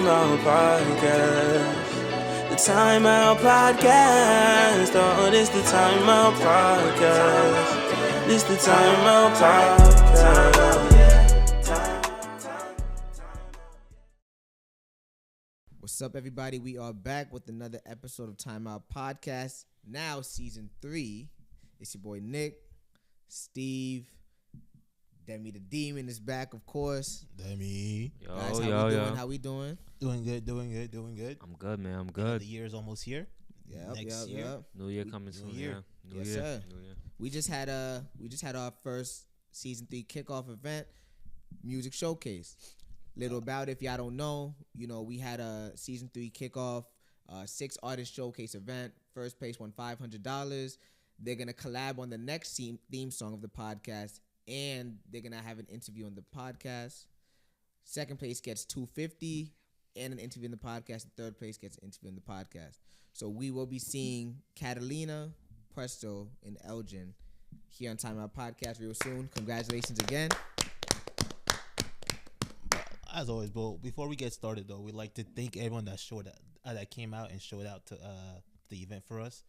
Timeout Podcast. The Timeout Podcast. Oh, this the Timeout Podcast. This the Timeout Podcast. What's up, everybody? We are back with another episode of Timeout Podcast. Now, season 3. It's your boy Nick, Steve, Demi the Demon is back, of course. Demi. Guys, how we doing? Doing good. I'm good, man. I'm good. The year is almost here. Next year. New year coming soon. Year. New Yes, year. sir. New year. We just had our first season 3 kickoff event, music showcase. Little about it, if y'all don't know, we had a season 3 kickoff, 6 artist showcase event. First place won $500. They're gonna collab on the next theme song of the podcast, and they're gonna have an interview on the podcast. Second place gets $250 and an interview in the podcast. And third place gets an interview in the podcast. So we will be seeing Catalina, Presto, and Elgin here on Timeout Podcast real soon. Congratulations again. As always, bro. Before we get started, though, we'd like to thank everyone that came out and showed out to the event for us.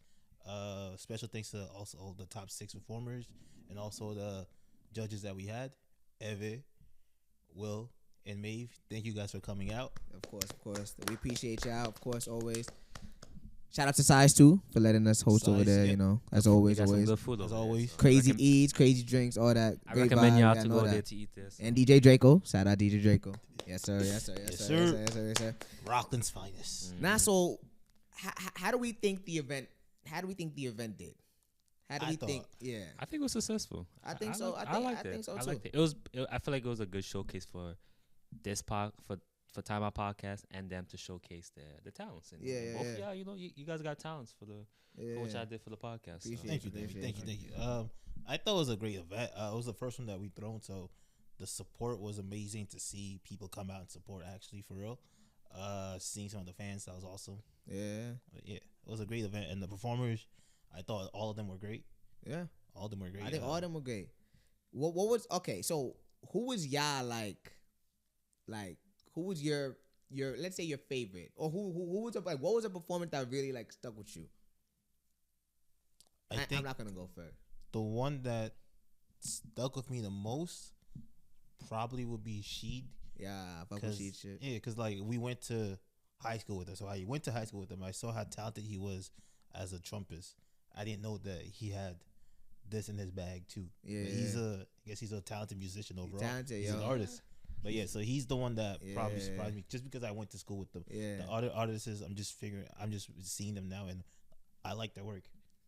Special thanks to also the top 6 performers and also the judges that we had, Eve, Will, and Maeve. Thank you guys for coming out. Of course. We appreciate y'all, of course, always. Shout out to Size too for letting us host over there, as always. Some good food As over always. there, so Crazy eats, crazy drinks, all that. I Great recommend vibe, y'all I to know go that. there to eat this. And DJ Draco. Shout out DJ Draco. Yes, sir. Rockland's finest. Now, so how do we think the event did? How do we think? Yeah. I think it was successful. I think so. I liked it. so I too. liked it. I feel like it was a good showcase for this for Time Out Podcast and them to showcase the talents. And both y'all, you guys got talents for what y'all did for the podcast. Thank you. I thought it was a great event. It was the first one that we thrown, so the support was amazing to see people come out and support. Actually, for real, seeing some of the fans, that was awesome. Yeah. But yeah, it was a great event, and the performers, I thought all of them were great. Yeah. All of them were great. I think all of them were great. What was okay? So who was y'all like? Who was your let's say your favorite, or who was what was a performance that really stuck with you? I'm not gonna go first. The one that stuck with me the most probably would be Sheed. Yeah, I fuck with Sheed shit. Yeah, because we went to high school with him. So I went to high school with him. I saw how talented he was as a trumpist. I didn't know that he had this in his bag too. Yeah, I guess he's a talented musician overall. He's an artist. But yeah, so he's the one that probably surprised me, just because I went to school with them. Yeah. The other artists, I'm just seeing them now, and I like their work.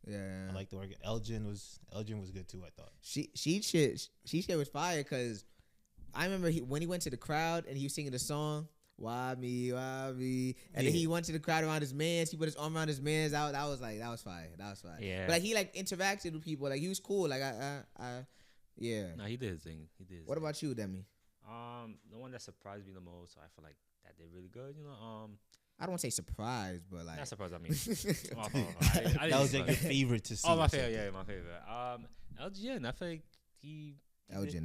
Yeah, I like the work. Elgin was good too, I thought. She shit was fire, because I remember when he went to the crowd and he was singing the song, Why me, and then he went to the crowd around his mans. He put his arm around his mans. That was fire. Yeah. But he interacted with people. He was cool. Yeah. No, he did his thing. What about you, Demi? The one that surprised me the most, so I feel like that did really good. I don't want to say surprised, but not surprised. I mean, that was your favorite to see. Oh, my favorite. Yeah, my favorite. Elgin. I feel like Elgin.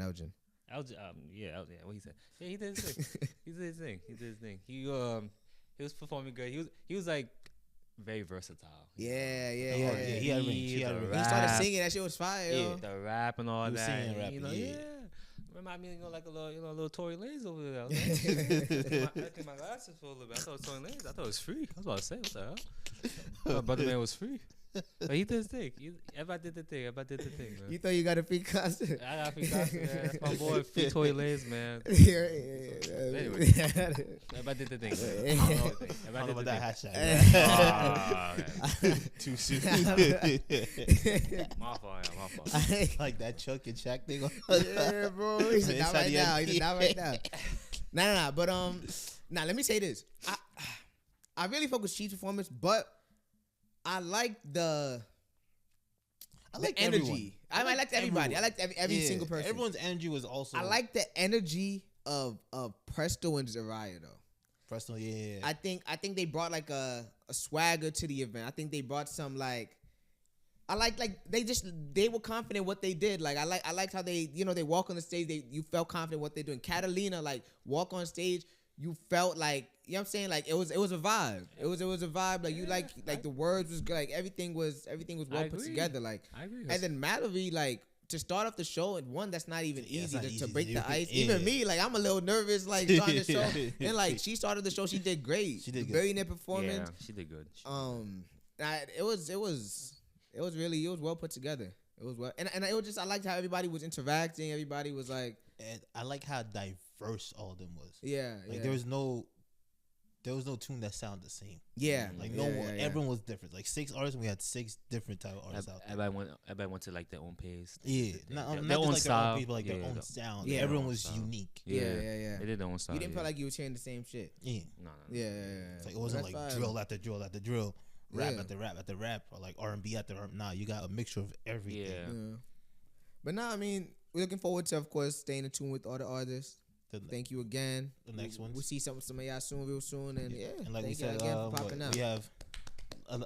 Yeah, what he said. Yeah, he did his thing. He was performing good. He was very versatile. Yeah. He had range. He started singing. That shit was fire. Yeah, the rap and all he was that. Singing and rapping, yeah. Remind me of a little Tory Lanez over there. I took my glasses for a little bit. I thought it was Tory Lanez. I thought it was free. I was about to say, what the hell? My brother man was free. But he did his thing. Everybody did the thing, man. You thought you got a free concert? I got a free concert, man. That's my boy, free Tory Lanez, man. Anyway, everybody did the thing, man. I don't know about that hashtag. Too soon. My fault. Like that Chuck and Shaq thing. Yeah, bro. He's not right now. Nah. But let me say this. I really fuck with Sheed's performance, but I like the energy. I liked everybody. I liked every single person. Everyone's energy was also. I like the energy of Presto and Zariah though. Presto, yeah. I think they brought a swagger to the event. I think they brought some I they were confident what they did. I liked how they they walk on the stage. You felt confident what they're doing. Catalina walk on stage. you felt like, you know what I'm saying? Like it was a vibe. It was a vibe. Like you like the words was good. Like everything was well put together. Like I agree. and then Mallory, like to start off the show, and one that's not even easy to break the ice. Yeah. Even me, like I'm a little nervous, like starting the show. And like she started the show, she did great. She did good. Very neat performance. Yeah, she did good. It was well put together. It was well, and it was just, I liked how everybody was interacting. Everybody was like, and I like how diverse all of them was. yeah, Like yeah. there was no tune that sounded the same. Yeah, Like yeah, no yeah, one, yeah. everyone was different. Like 6 artists, and we had 6 different type of artists out there. Everybody went to like their own pace. Yeah, not their just own like their style. own people, like their Yeah, own sound. yeah, Everyone their own was style. unique. Yeah. They did their own style. You didn't feel like you were hearing the same shit. Yeah, No. Yeah. it's like it wasn't That's like fine. drill after drill after drill, rap Yeah. after rap after rap, or like R&B after R&B. Nah, you got a mixture of everything. Yeah. But now, I mean, we're looking forward to, of course, staying in tune with all the artists. The, Thank you again. the next ones. We'll see some of y'all real soon. And yeah, And like we thank you said, again for popping out. we have,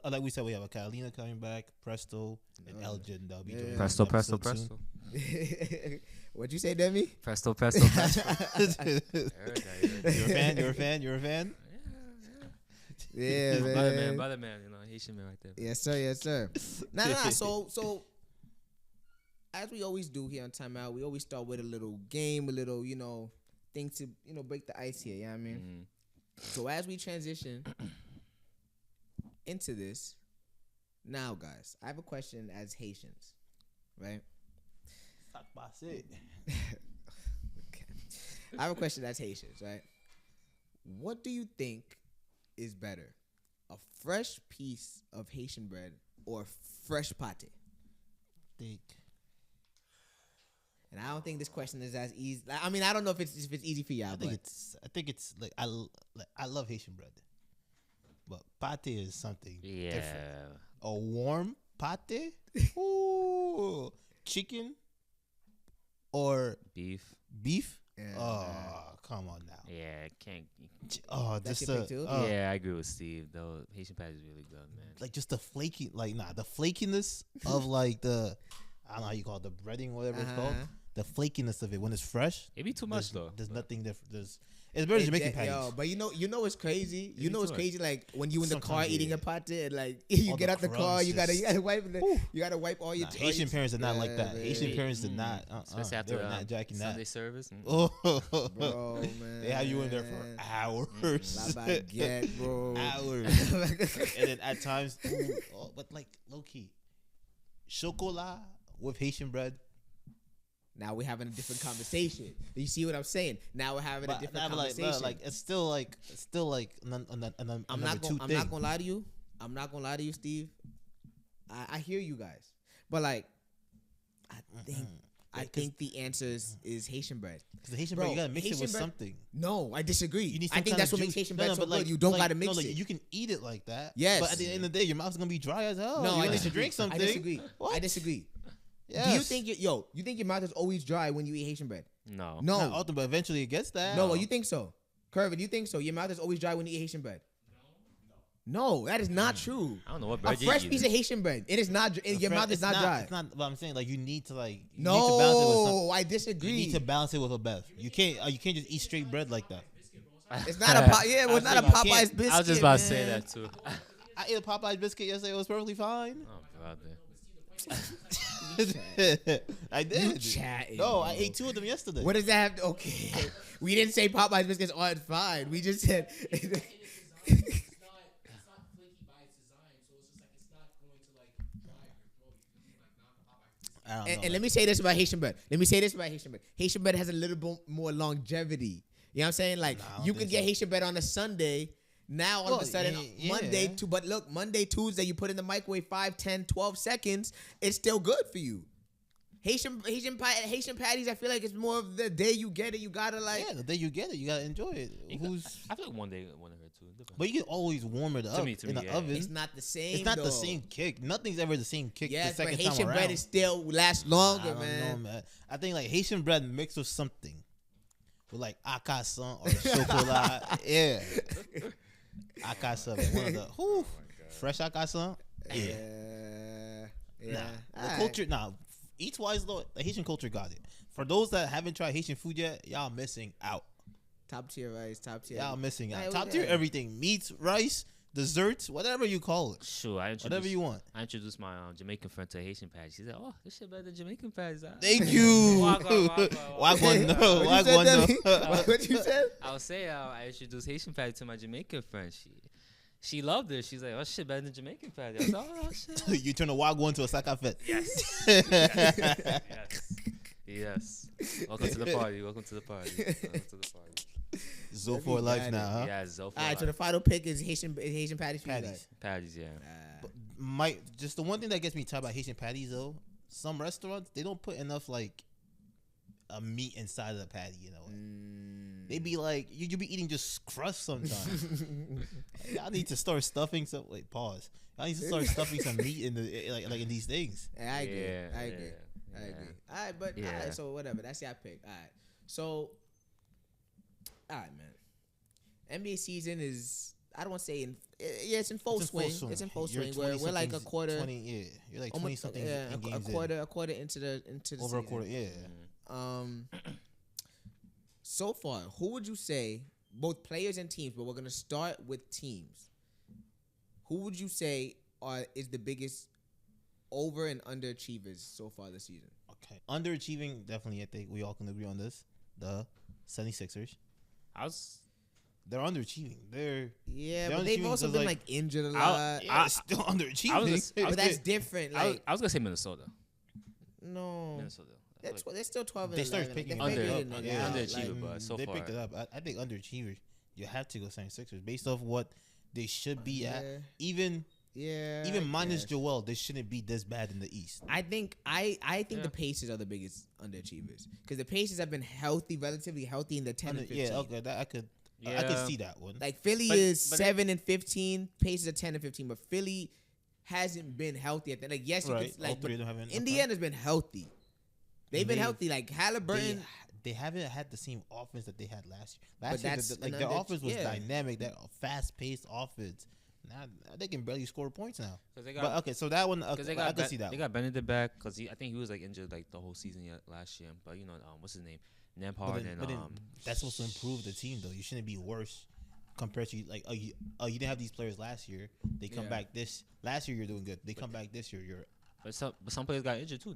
like we said, we have a Catalina coming back, Presto, and Elgin. That'll be doing Presto, an presto, episode soon. presto. What'd you say, Demi? Presto, presto, presto. You're a fan. Yeah, man. Brother man, you know, Haitian man right there. Yes, sir. Nah. So as we always do here on Timeout, we always start with a little game, a little, thing to, break the ice here. You know what I mean? So as we transition into this, now, guys, I have a question as Haitians, right? it. Okay. I have a question as Haitians, right? What do you think is better, a fresh piece of Haitian bread or fresh pate? And I don't think this question is as easy. I mean, I don't know if it's easy for y'all. I think it's like I love Haitian bread, but pate is something different. A warm pate, ooh, chicken or Beef. Yeah. Oh, come on now. Yeah, can't. Oh, That's just your pick too? Yeah, I agree with Steve. Though Haitian patty is really good, man. like just the the flakiness of like the, I don't know how you call it, the breading, whatever it's called. The flakiness of it when it's fresh. It be too much though. There's nothing different. It's better than Jamaican patties. Yo, but you know what's crazy? You know what's too crazy? Like when you in the car Sometimes, eating yeah. a pate, and like you All get the out the car, crumbs you gotta just- wipe all your. Haitian parents are not like that. man. Haitian parents did not. Especially They after were not jacking Sunday that. service. Bro, man. They have you in there for hours. La baguette, bro. Hours. And then at times, but like low key, chocolat with Haitian bread. Now we're having a different conversation. You see what I'm saying? Now we're having a different conversation. Like it's still like I'm not gonna lie to you. I'm not gonna lie to you, Steve. I hear you guys, but like, I think the answer is Haitian bread. Because the Haitian Bro, bread, you gotta mix Haitian it with bread- something. No, I disagree. You need I some think kind that's of what makes juice. Haitian No, bread so but good. You don't gotta mix like, it. you can eat it like that. Yes. But at the end of the day, your mouth's gonna be dry as hell. No, you I need to disagree. drink something. I disagree. What? I disagree. Yes. Do you think you think your mouth is always dry when you eat Haitian bread? No. No. Not often, but eventually it gets that. No, you think so? Curvin, you think so? Your mouth is always dry when you eat Haitian bread? No, that is not true. I don't know what A bread you fresh eat. piece of Haitian bread, it is not. Your mouth is not dry. It's not. But I'm saying like you need to like. You need to balance it with something. No, I You disagree. need to balance it with a bev. You can't just eat straight bread like that. It's not a yeah, well, it's not a saying you Popeye's can't- biscuit. I was just about to say man. that too. I ate a Popeye's biscuit yesterday. It was perfectly fine. Oh, brother. I did. You chatting, No, I bro. ate 2 of them yesterday. What does that have to? Okay, we didn't say Popeye's biscuits aren't fine. We just said. It's not flaky by its design, so it's just like it's not going to like dry your throat. You feel me? Like not Popeye. I don't know. And let me say this about Haitian bread. Haitian bread has a little bit more longevity. You know what I'm saying? Like Nah, I don't you can think get so. Haitian bread on a Sunday. Now all of a Well, sudden yeah. Monday but look, Monday, Tuesday, you put in the microwave 5, 10, 12 seconds, it's still good for you. Haitian patties, I feel like it's more of the day you get it, you gotta like Yeah, the day you get it, you gotta enjoy it. I feel like one day one of her too. Different. But you can always warm it up me, in the yeah. oven. it's not the same. It's not though. the same kick. Nothing's ever the same kick. Yes, the but second Haitian time bread around. is still lasts I longer, don't know, man. I think like Haitian bread mixed with something, with like acasson or chocolat. Yeah, acasson, one of the fresh acasson. Yeah, Yeah. the culture. Nah, eats wise though. The Haitian culture got it. For those that haven't tried Haitian food yet, y'all missing out. Top tier rice. Top tier. Y'all missing out. Hey, Top tier everything: meats, rice, desserts, whatever you call it. Sure, Whatever you want. I introduced my Jamaican friend to a Haitian patty. She said, "Oh, this shit better than Jamaican patties." Thank you. Wagwan, no. What you said? I was saying I introduced Haitian patty to my Jamaican friend. She loved it. She's like, "Oh shit, better than Jamaican patty." I was like, "Oh shit." You turn a Wagwan to a Sakafet. Yes. Yes. Welcome to the party. Welcome to the party. Zo for life now, huh? Yeah, Zo for All right, life. so the final pick is Haitian patties. Patties. Yeah. Just the one thing that gets me tired about Haitian patties though, some restaurants they don't put enough like a meat inside of the patty, you know. They be like you be eating just crust sometimes. I need to start stuffing some. Wait, pause. I need to start stuffing some meat in the like in these things. I agree. Yeah, I agree. All right, but all right, so whatever. That's your pick. All right. So, all right, man. NBA season is. I don't want to say it's in full swing. It's in full swing. We're like a quarter. 20, yeah, you're like 20 something. Yeah, in games a quarter into the over season. a quarter. Yeah. So far, who would you say, both players and teams, but we're gonna start with teams. Who would you say is the biggest over and underachievers so far this season? Okay, underachieving definitely. I think we all can agree on this. The 76ers. They're underachieving. But they've also been like injured a lot. Yeah, still underachieving. But that's different. Like I was gonna say Minnesota. No, Minnesota. They're still 12 and They started 11. picking They figured it up. out. Underachiever, but so they far picked it up. I think underachievers. You have to go 76ers based off what they should be at. Even minus Joel, they shouldn't be this bad in the East. I think the Pacers are the biggest underachievers because the Pacers have been relatively healthy in the 10 and 15. Yeah, okay, I could see that one. Like Philly is 7 and 15, Pacers are 10 and 15, but Philly hasn't been healthy at that. Like yes, right. you could, like All three of them haven't. Indiana's been healthy. They've been healthy. Like Halliburton. They haven't had the same offense that they had last year. But Last that's year, their offense was dynamic. That fast-paced offense. Now they can barely score points now. So that one, I can see that. They got Benedict back because I think he was like injured like the whole season last year. But you know, what's his name? Nembhard that's supposed to improve the team though. You shouldn't be worse compared to like you didn't have these players last year. They come back last year. You're doing good. They come back this year. But some players got injured too.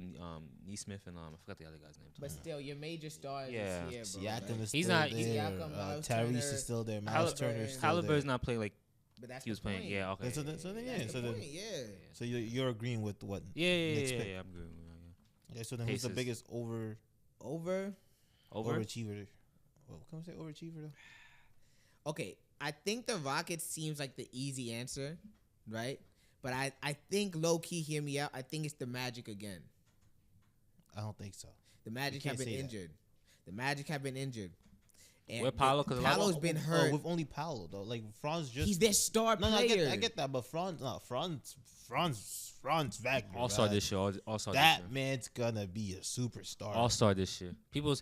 Neesmith and I forgot the other guy's name. But still, your major star is here, bro. Siakam is he's still not. there. Tyrese is still there. Miles Turner is still there. Halliburton's not playing like but that's he was point. playing. Yeah, okay. So you're agreeing with what? Yeah, I'm agreeing. Yeah. So then who's the biggest overachiever? Well, can we say overachiever though? Okay, I think the Rockets seems like the easy answer, right? But I think low-key, hear me out, I think it's the Magic again. I don't think so. The Magic have been injured. The Magic have been injured. And with Paolo, because Paolo's been hurt. With only Paolo, though. Like, Franz just... He's their star player. I get that, but Franz Wagner. All-star this year. All-star that this year. man's gonna be a superstar. All-star this year. People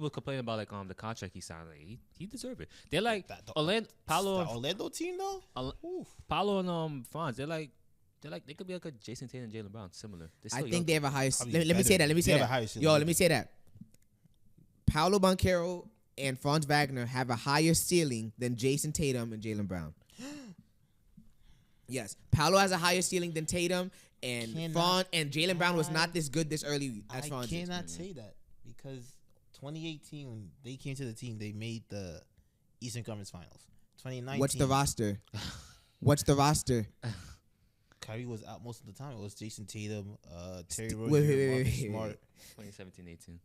complaining about like the contract he signed. Like, he deserved it. They're like Orlando team though. Paolo and Franz. They're like they could be like a Jason Tatum and Jaylen Brown, similar. I think they have a higher. Let me say that. Let me say that. Paolo Banchero and Franz Wagner have a higher ceiling than Jason Tatum and Jaylen Brown. Yes, Paolo has a higher ceiling than Tatum, and Franz and Jaylen Brown was not this good this early as Franz. I cannot say that because 2018 when they came to the team, they made the Eastern Conference Finals. 2019. What's the roster? Kyrie was out most of the time. It was Jason Tatum, Terry Rozier, Marcus Smart. 2017-18.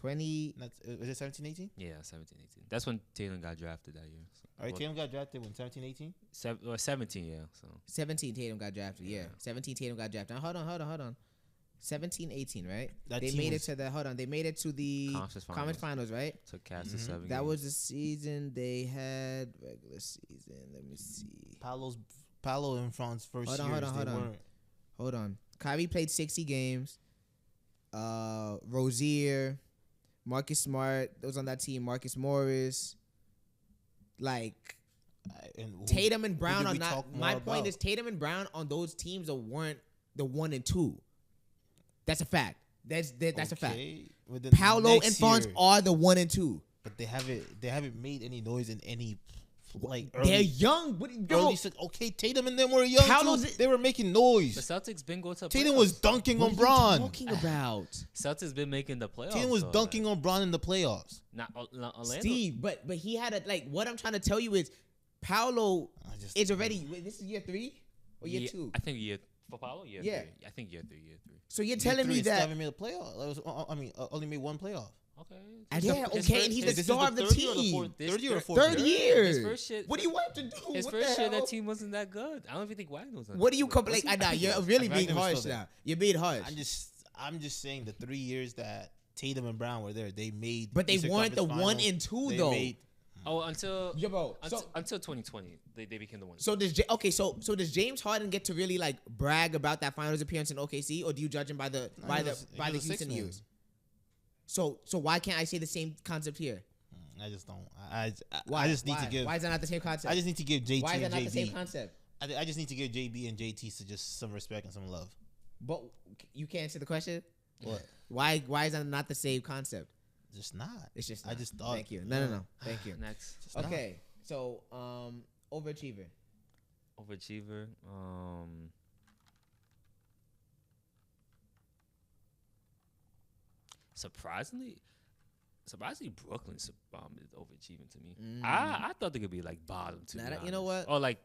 Was it 17-18? Yeah, 17-18. That's when Tatum got drafted that year. So. All right, Tatum got drafted when 17-18? 17, yeah. So 17 Tatum got drafted, yeah. 17 Tatum got drafted. Now, hold on. 17-18, right? They made it to the conference finals, right? Took Cavs to 7 That games. was the season they had regular season. Let me see. Paolo and Franz first year. Hold on. Kyrie played 60 games. Rozier, Marcus Smart, those on that team, Marcus Morris. Tatum and Brown are not. My point is Tatum and Brown on those teams weren't the 1 and 2. That's a fact. That's a fact. Paolo and Franz are the 1 and 2. but they haven't made any noise in any like They're early. young. Early, okay, Tatum and them were young too. They were making noise. The Celtics been going to Tatum playoffs. was dunking What on are Braun. you talking about? Celtics been making the playoffs. Tatum was though, dunking like, on Braun in the playoffs. not Orlando. Steve, but he had a like. What I'm trying to tell you is, Paolo is already. Wait, this is year 3 or year 2? I think for Paolo, year 3. I think year 3. So you're telling me that? Haven't made a playoff. Only made one playoff. Okay. Yeah, okay, and he's the star of the team. Third year or fourth Third year. His first shit. What do you want to do? His What first the year, that hell? team wasn't that good. I don't even think Wagner was. What do you complain? Nah, you're really being Wagner was harsh still there. now. You're being harsh. I'm just saying the 3 years that Tatum and Brown were there, they made. But they Eastern weren't the Conference 1 Finals. and 2 They though. made- until Yeah, bro. until 2020, they became the one. So does does James Harden get to really like brag about that finals appearance in OKC, or do you judge him by the Sixth Houston man. U's? So why can't I say the same concept here? I just don't. I just need to give. Why is that not the same concept? I just need to give JT Why is that and not the same JB. concept? I just need to give JB and JT to just some respect and some love. But you can't answer the question. What? Why is that not the same concept? Just not. It's just. I Not. just thought. Thank you. No. Thank you. Next Just not. Okay. So overachiever. overachiever. Surprisingly, Brooklyn's is overachieving to me. I thought they could be like bottom two. Nah, you know what? Or like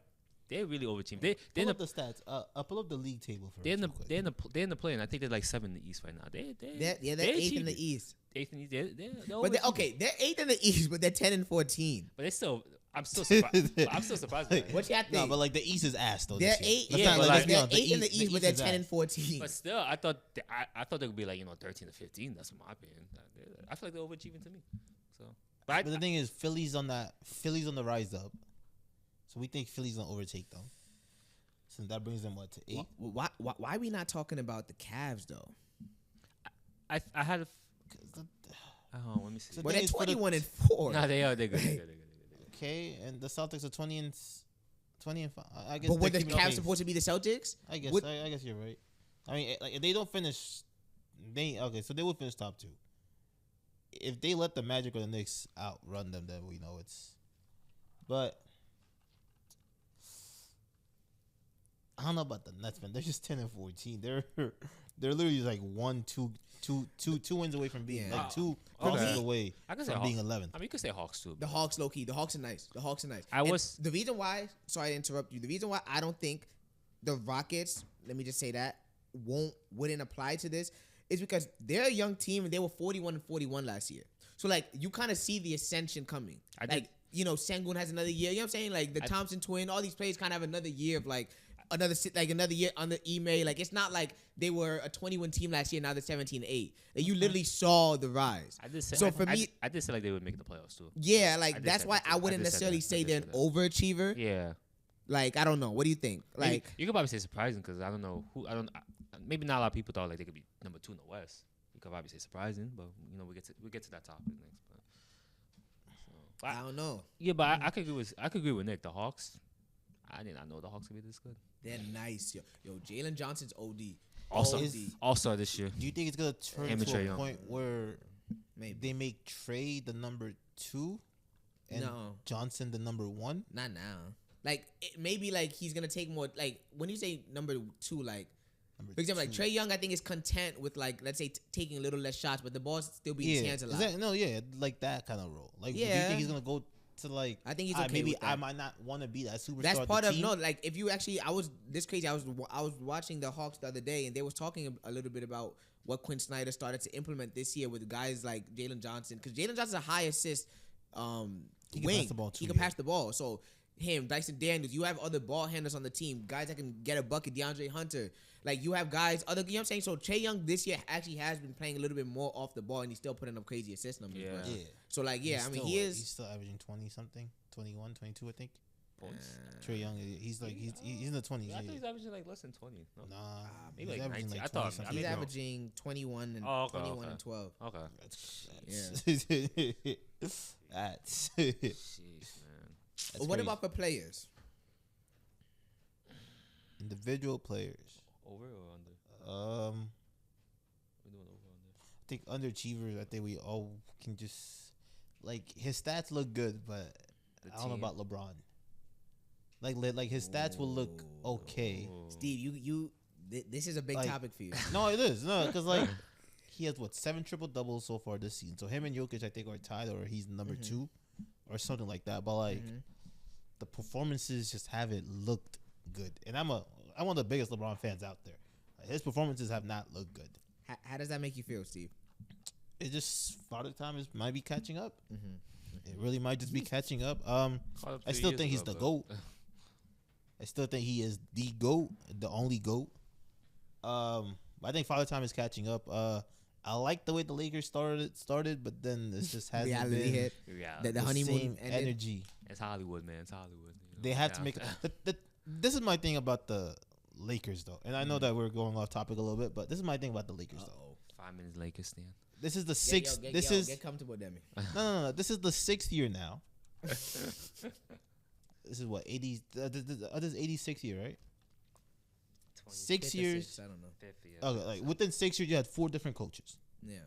they're really overachieving. They're in Pull the up the stats. Pull up the league table for they're in us the real quick. they're in the play, and I think they're like 7 in the East right now. They're They're eighth in achieving. the East. 8th in the East. They're But overachieving. they're 8th in the East, but they're 10 and 14. But they still. I'm still surprised. I'm still surprised. By that. What you have to No, but like the East is ass though. They're this year. 8. Let's Yeah, not- but let's like be they're honest, 8 in the East, but they're is 10 ass. and 14. But still, I thought they would be like 13 to 15. That's my opinion. I feel like they're overachieving to me. So, But the thing is, Philly's on the rise up. So we think Philly's gonna overtake them. So that brings them to 8. Why are we not talking about the Cavs though? I had a. Oh, let me see. So But thing they're is, for the- 21 and 4. No, they are. They're good. They're good. Okay, and the Celtics are 20 and 5. I guess. But were they're the keeping Cavs pace. supposed to be the Celtics? I guess. What- I guess you're right. I mean, like if they don't finish, so they would finish top 2. If they let the Magic or the Knicks outrun them, then we know it's. But I don't know about the Nets, man. They're just 10 and 14. They're literally just like 2 wins away from being Yeah. like 2 Okay. losses away I can say from Hawks. being 11th. I mean, you could say Hawks too. The Hawks, low key. The Hawks are nice. I The reason why, sorry to interrupt you. The reason why I don't think the Rockets, let me just say that, wouldn't apply to this is because they're a young team and they were 41 and 41 last year. So like you kind of see the ascension coming. I did- Sengun has another year. You know what I'm saying? Like the Thompson twin, all these players kind of have another year of like another year on the email. Like it's not like they were a 21 team last year. Now they're 17-8. Like you literally saw the rise. I did say. So for me, I did say like they would make the playoffs too. yeah, I like did that's say why that too. I I wouldn't did say necessarily that. I say did they're say an overachiever. Yeah. Like I don't know. What do you think? Like You could probably say surprising because I don't know who. Maybe not a lot of people thought like they could be number 2 in the West. You could probably say surprising, but we get to that topic next. But, I don't know. yeah, but I could agree with Nick. The Hawks. I did not know the Hawks could be this good. They're nice, yo. Jalen Johnson's OD. Also, OD. All-Star this year. Do you think it's gonna turn Amateur to a young. point where Maybe. they make Trey the number 2 and No. Johnson the number 1? Not now. Like maybe like he's gonna take more. Like when you say number 2, like Number for example, like 2. Trey Young, I think is content with like let's say taking a little less shots, but the ball's still being his hands a lot. Like that kind of role. Like, do you Yeah. think he's gonna go to like? I think he's "Ah, okay maybe with that. I might not want to be that superstar. That's of part the of team. like if you actually I was watching the Hawks the other day and they was talking a little bit about what Quinn Snyder started to implement this year with guys like Jalen Johnson because Jalen Johnson's a high assist He can wing. pass the ball too, He can yeah. pass the ball. So him, Dyson Daniels, you have other ball handlers on the team, guys that can get a bucket. DeAndre Hunter, like you have guys other. You know what I'm saying? So Trey Young this year actually has been playing a little bit more off the ball and he's still putting up crazy assist numbers. Yeah. but- Yeah. So like yeah, He's I mean still, he what, is. He's still averaging 20 something, 21, 22, I think. Points. Trey Young, he's like he's in the 20s. I thought Yeah. he's averaging like less than 20. No? Nah, maybe he's like averaging 19. like I thought- 20 I He's mean, something. averaging 21 and Oh, okay, 21 okay. and 12. Okay. That's Jeez, man. But what about for players? individual players? Over or under? I We're doing over or under. think underachievers. I think we all can just like his stats look good, but I don't know about LeBron. Like his stats will look okay. Steve, this is a big topic for you. No, it is because like he has 7 triple doubles so far this season. So him and Jokic, I think, are tied, or he's number 2, or something like that. But like the performances just haven't looked good, and I'm one of the biggest LeBron fans out there. His performances have not looked good. How does that make you feel, Steve? It just Father Time might be catching up. It really might just be catching up. I still think he's the GOAT. I still think he is the GOAT, the only GOAT. I think Father Time is catching up. I like the way the Lakers started, but then it just hasn't reality been hit. The honeymoon energy. It's Hollywood, man. It's Hollywood. You know? They have to make this is my thing about the Lakers, though, and I know that we're going off topic a little bit, but this is my thing about the Lakers, though. 5 minutes Lakers stand. This is the sixth. Get comfortable, Demi. No. This is the 6th year now. This is what 80. This is 86 year, right? 6 years. I don't know. 50, Okay, like within 6 years, you had 4 different coaches. Yeah.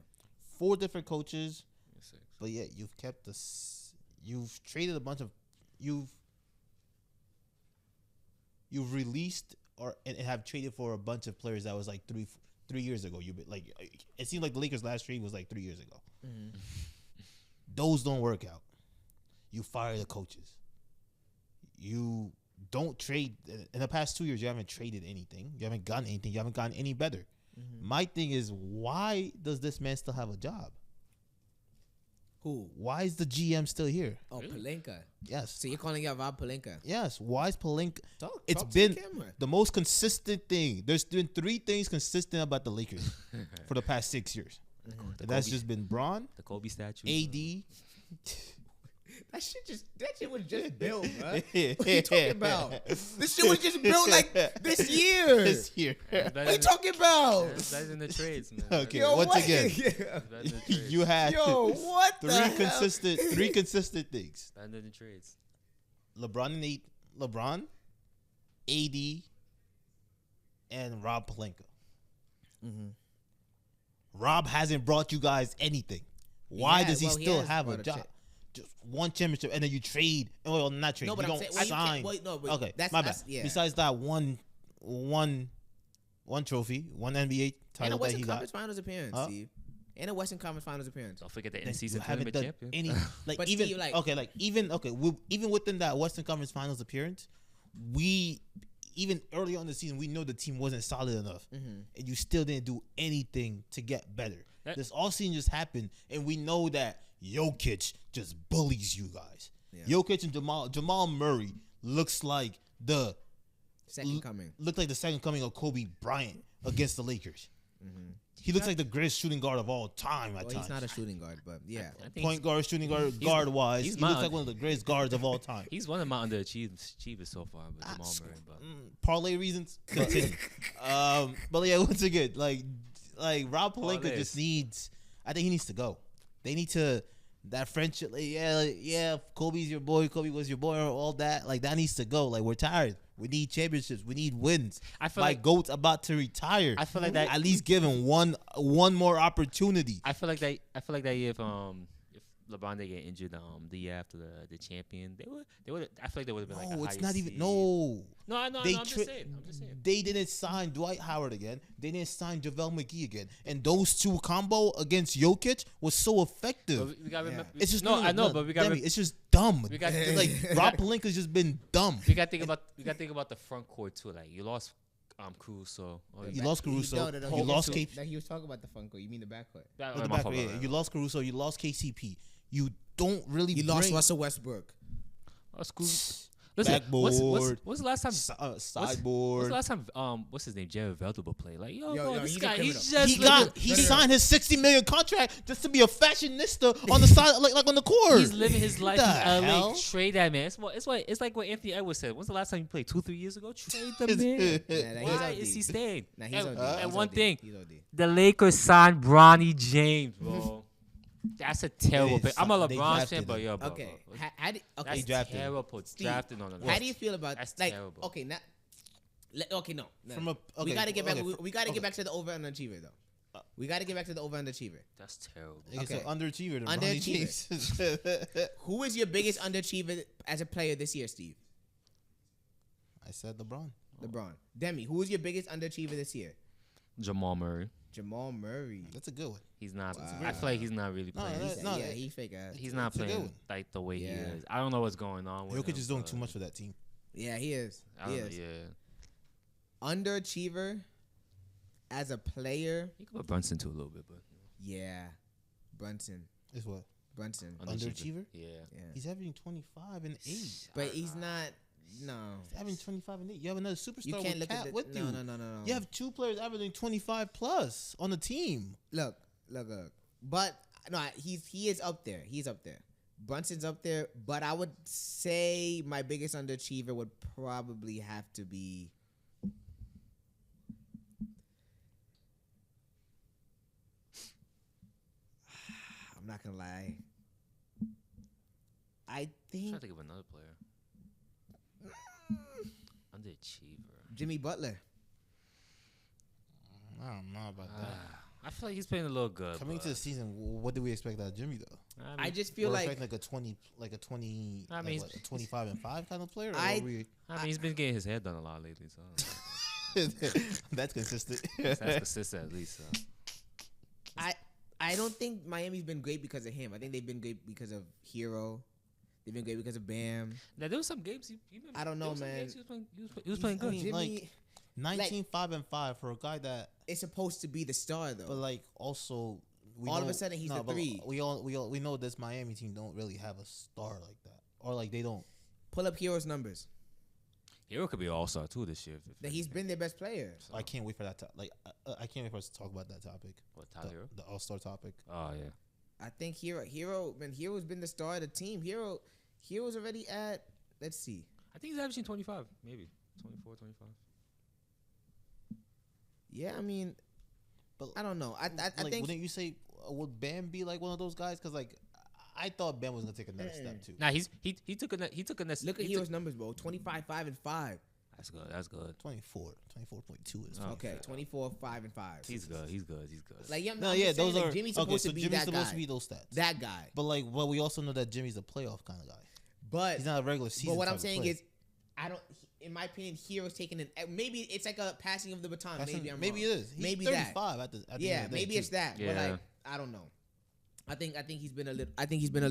4 different coaches, 6. but yet you've kept you've traded a bunch of you've released and have traded for a bunch of players that was like 3 years ago. It seemed like the Lakers' last trade was like 3 years ago. Those don't work out. You fire the coaches. You don't trade. In the past 2 years, you haven't traded anything. You haven't gotten anything. You haven't gotten any better. My thing is, why does this man still have a job? Who? Why is the GM still here? Oh, Pelinka. Yes. So you're calling out Rob Pelinka? Yes. Why is Pelinka? It's Talk been to the camera. the most consistent thing. There's been 3 things consistent about the Lakers for the past 6 years. And that's just been Bron, The Kobe statue. AD. That shit was just built, bro. What are you talking about? This shit was just built like this year. This year. What are you talking about? That's in the trades, man. Okay. Yo, Once what? again, That's in the trades. you had Yo, what the hell? three consistent things. That's in the trades. LeBron, AD, and Rob Pelinka. Rob hasn't brought you guys anything. Why does he still have a job? Just one championship, and then you trade. Well, not trade. No, but you I'm don't saying, sign. Okay, my bad. Yeah. Besides that one trophy, one NBA And title a that Western he Conference got. Finals appearance, Steve. And a Western Conference Finals appearance. Don't forget the Then in-season you haven't tournament done champion. any But even Steve, even within that Western Conference Finals appearance, even early on in the season, we know the team wasn't solid enough, and you still didn't do anything to get better. This all season just happened, and we know that Jokic just bullies you guys. Yeah. Jokic and Jamal Murray looks like the second coming. Looked like the second coming of Kobe Bryant against the Lakers. He looks like the greatest shooting guard of all time at times. He's not a shooting guard, but yeah. Point guard, shooting guard wise, he looks like one of the greatest guards of all time. He's one of my underachievers so far, but Jamal Murray. But parlay reasons, continue. But yeah, once again, like Rob Pelinka just needs. I think he needs to go. They need to that friendship. Yeah. Kobe's your boy. Kobe was your boy. All that. Like that needs to go. Like we're tired. We need championships. We need wins. I feel like GOAT's about to retire. I feel like that. At least give him one more opportunity. I feel like that if LeBron did get injured the year after the champion, they would. I feel like they would have been like. No, a it's not even. seed. No. No, I'm just saying. They didn't sign Dwight Howard again. They didn't sign JaVale McGee again. And those two combo against Jokic was so effective. We gotta remember. It's just but we got. It's just dumb. We got like Rob Pelinka's just been dumb. We got to think about the front court too. Like you lost Caruso. You lost Caruso. No, you lost KP. He was talking about the front court. You mean the back court? You lost Caruso. You lost KCP. You don't really. You lost Russell Westbrook. Listen, backboard. what's the last time? Sideboard. What's the last time? What's his name? Jared Vanderbilt played. Like, this he's guy. a He's criminal. just He signed his $60 million contract just to be a fashionista on the side, like on the court. He's living his life in LA. hell? Trade that man. It's like what Anthony Edwards said. When's the last time you played? 2-3 years ago. Trade the man. Why is he staying? Nah, he's and one thing, he's OD. the Lakers signed Bronny James, bro. That's a terrible pick. I'm a They LeBron drafted fan, but him. yo, bro. Okay. That's drafted him. terrible. Steve, Drafted on How do you feel about That's like? terrible. Okay, now. Okay, no. From a- we okay, gotta get back. okay, We gotta okay. get back to the over and achiever though. We got to get back to the over-underachiever. That's terrible. Okay, Okay. so underachiever. The Underachiever. Bronny James. Who is your biggest underachiever as a player this year, Steve? I said LeBron. LeBron. Demi, who is your biggest underachiever this year? Jamal Murray. Jamal Murray. That's a good one. He's not. Wow. I feel like he's not really No, playing. no, Yeah, he fake ass. He's not it's a good playing one. like the way he Yeah. is. I don't know what's going on with him. Jokic is doing but too much for that team. Yeah, he is. I He don't know, is. yeah. Underachiever as a player. He could put Brunson too a little bit, but Yeah. Brunson. Is what? Brunson. Underachiever? Yeah. Yeah. He's averaging 25 and 8. But he's not. No. He's averaging 25 and 8. You have another superstar You can't with look Cat at the. with No, you. no. You have 2 players averaging 25 plus on the team. Look. But no, he is up there. He's up there. Brunson's up there. But I would say my biggest underachiever would probably have to be. I'm not gonna lie. I I'm think trying to think of another player. Underachiever. Jimmy Butler. I don't know about that. I feel like he's playing a little good. Coming but to the season, what do we expect out of Jimmy though? I just feel We're like expecting like a 20, I mean, like he's- what, a 25 and 5 kind of player. Or I- are we, he's been getting his hair done a lot lately, so that's consistent. that's consistent at least. So. I don't think Miami's been great because of him. I think they've been great because of Hero. They've been great because of Bam. Now there was some games he been, I don't know, there was some man. games he was playing good. Jimmy, like- 19, 5 and 5 for a guy that, it's supposed to be the star though. but like also we All of know- a sudden, he's the but 3. We know this Miami team don't really have a star like that, or like they don't. Pull up Hero's numbers. Hero could be all star too this year. That he's been their best player. So, I can't wait for that. I can't wait for us to talk about that topic. what Tyler Hero? The All Star topic. Oh yeah. I think Hero's been the star of the team. Hero's already at. Let's see. I think he's averaging 25, maybe 24, 25. Yeah, I mean, But I don't know. I like, think wouldn't you say would Bam be like one of those guys? Because like I thought Bam was gonna take another step too. Nah, he took a next. look at he Hero's took- numbers, bro. 25, 5 and 5. That's good. That's good. 24.2 is Oh, Okay, 24, 5 and 5. He's good. He's good. Like yeah, no, I'm yeah, just saying, those like, are Jimmy's okay. supposed So to be Jimmy's that supposed guy. to be those stats. That guy. But like, well, we also know that Jimmy's a playoff kind of guy. But He's not a regular season. But what type I'm of saying player. is, I don't. In my opinion, Hero's taking an. Maybe it's like a passing of the baton. That's Maybe him- I'm maybe wrong. it is. He's Maybe 35 at the end Yeah, of the day, maybe too. it's that. But Yeah. like, I don't know. I think he's been a little. I think he's been a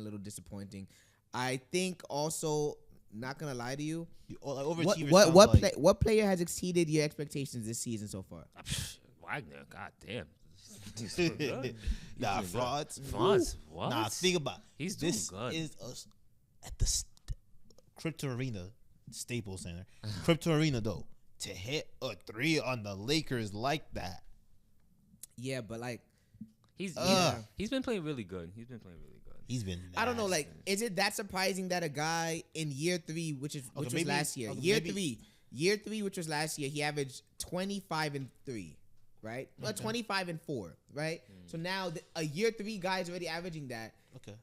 little disappointing. I think also, not gonna lie to you. Or, like, What overachievers what sounds what, like- what player has exceeded your expectations this season so far? Wagner, god damn. He's so good. Nah, He's doing frauds. good. Frauds, what? Nah, think about it. He's doing this good. is at the Crypto Arena, Staples Center. Crypto Arena though, to hit a 3 on the Lakers like that. Yeah, but like, He's Ugh. he's been playing really good. He's been playing really good. He's been. I don't know. Like, nasty. is it that surprising that a guy in year 3, which was maybe- last year, okay, year maybe- 3, which was last year, he averaged 25 and 3, right? Well, 25 and 4, right? So now a year 3 guy is already averaging that. Okay.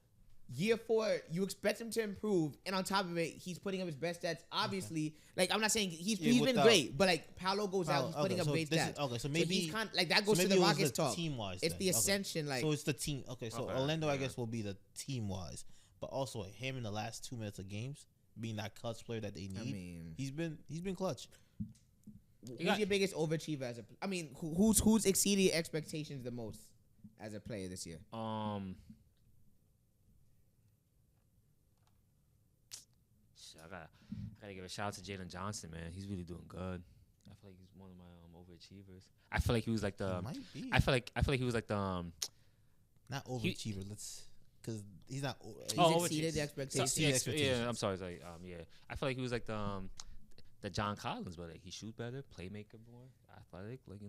Year 4, you expect him to improve, and on top of it, he's putting up his best stats. Obviously, like I'm not saying he's been without- great, but like Paolo goes out, he's putting up so great this stats. is- okay, so maybe he's like that goes so to maybe the it was Rockets the talk. team-wise It's then. the Okay. ascension, like So it's the team. Okay, so Okay, Orlando, I yeah. guess, will be the team wise, but also him in the last 2 minutes of games being that clutch player that they need. I mean, he's been clutch. who's your biggest overachiever as a? I mean, who's exceeded your expectations the most as a player this year? I gotta give a shout out to Jalen Johnson, man. He's really doing good. I feel like he's one of my overachievers. I feel like he was like the. He might be. I feel like he was like the. Not overachiever. Let's because he's not. He's Oh, exceeded the So, expectations. yeah, expectations. yeah, I'm sorry. Yeah, I feel like he was like the John Collins, but like he shoot better, playmaker more, athletic. Like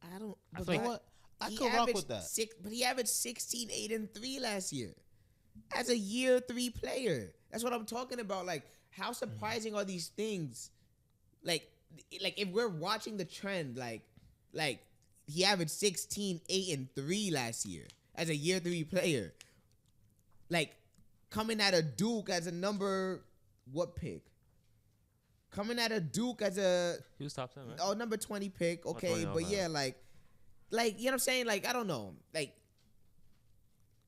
I don't. I but feel like- what? I he could rock averaged with that. But he averaged 16, 8, and 3 last year as a year 3 player. That's what I'm talking about. Like, how surprising are these things? Like if we're watching the trend, like he averaged 16, 8, and 3 last year as a year 3 player. Like coming out of Duke as a what pick? Coming out of Duke as a he was top 10, right? number 20 pick. Okay, 20, but okay. yeah, like, you know what I'm saying? Like, I don't know. Like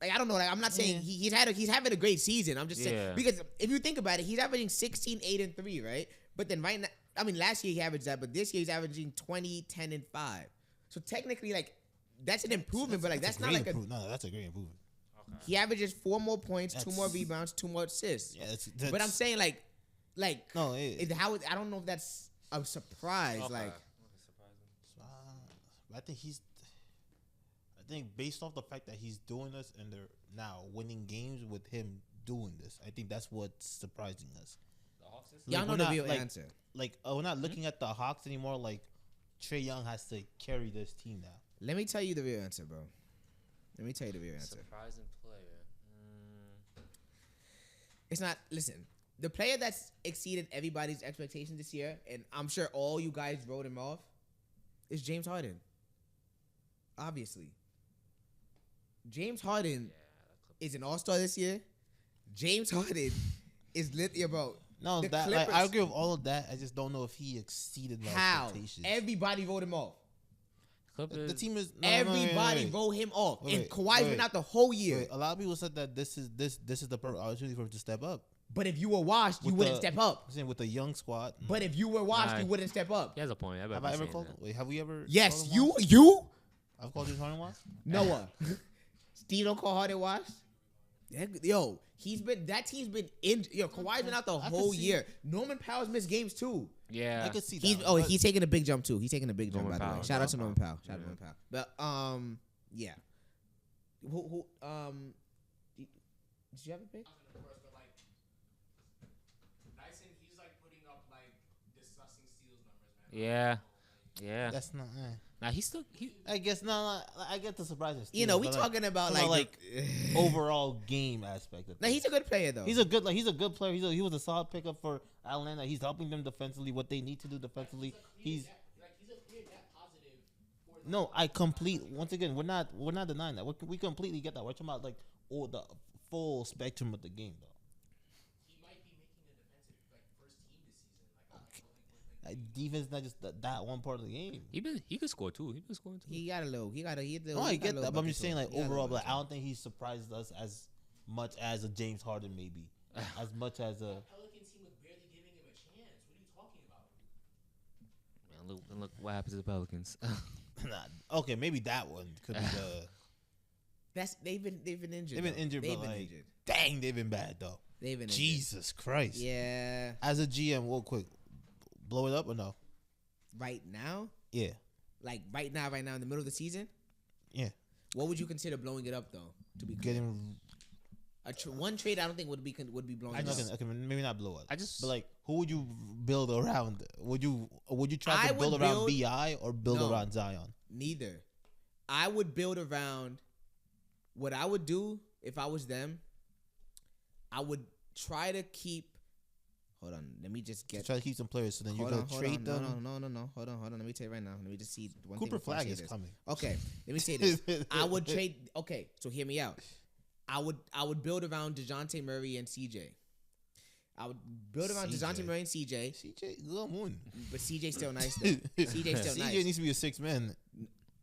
I don't know. Like, I'm not saying he's having a great season. I'm just saying because if you think about it, he's averaging 16, 8, and 3, right? But then right now, I mean, last year he averaged that, but this year he's averaging 20, 10, and 5. So technically, like, that's an improvement, but like that's not like no, that's a great improvement. Okay. He averages 4 more points, 2 more rebounds, 2 more assists. Yeah, that's but I'm saying like no, I don't know if that's a surprise. Okay. Like, I think based off the fact that he's doing this and they're now winning games with him doing this, I think that's what's surprising us. The Hawks? Y'all know the real answer. Like, we're not looking at the Hawks anymore. Like, Trae Young has to carry this team now. Let me tell you the real answer, bro. Let me tell you the real answer. Surprising player. It's not. Listen, the player that's exceeded everybody's expectations this year, and I'm sure all you guys wrote him off, is James Harden. Obviously. James Harden is an all-star this year. James Harden is lit about. No, that like, I agree with all of that. I just don't know if he exceeded my expectations. Everybody wrote him off. The team is everybody wrote him off, and Kawhi's been out the whole year. A lot of people said that this is the perfect opportunity for him to step up. But if you were washed, you wouldn't step up. I'm saying with a young squad. But if you were washed, you wouldn't step up. He has a point. Have I ever called? Wait, have we ever? Yes, you. I've called James Harden washed. Noah. Steve don't call Harden washed. Yo, that team's been injured. Yo, Kawhi's been out the whole year. Norman Powell's missed games too. Yeah, I could see that. He's taking a big jump too. He's taking a big jump, by the way. Shout out to Norman Powell. Shout out to Norman Powell. But yeah. Who did you have a pick? Dyson, he's like putting up like disgusting steals numbers, man. Yeah. That's not. Now he's still. I guess no. I get the surprises. You know, we talking about like overall game aspect of it. Now he's a good player though. He's a good player. He was a solid pickup for Atlanta. He's helping them defensively. What they need to do defensively. He's a clear net positive. No, once again, we're not denying that. We completely get that. We're talking about like all the full spectrum of the game though. Defense not just that one part of the game. He could score too. He got a little. No, I get that. But I'm just saying, like overall, but I don't think he surprised us as much as a James Harden maybe, as much as a. Pelicans team was barely giving him a chance. What are you talking about? Man, look what happens to the Pelicans. Okay, maybe that one could be the. They've been injured. They've been injured, but like, dang, they've been bad though. They've been injured. Jesus Christ. Yeah. As a GM, real quick. Blow it up or no? Right now? Yeah. Like right now, in the middle of the season? Yeah. What would you consider blowing it up though? To be getting one trade, I don't think would be blowing it up. Okay, maybe not blow up. But like, who would you build around? Would you try to build around BI or build around Zion? Neither. I would build around. What I would do if I was them, I would try to keep. Hold on, let me just get. Try to keep some players, so then you go trade them. No. Hold on. Let me tell you right now. Let me just see one Cooper thing. Flag is coming. Okay, let me say this. I would trade. Okay, so hear me out. I would build around DeJounte Murray and CJ. I would build around DeJounte Murray and CJ. CJ, good one. But CJ's still nice though. CJ's still nice. CJ needs to be a 6 man.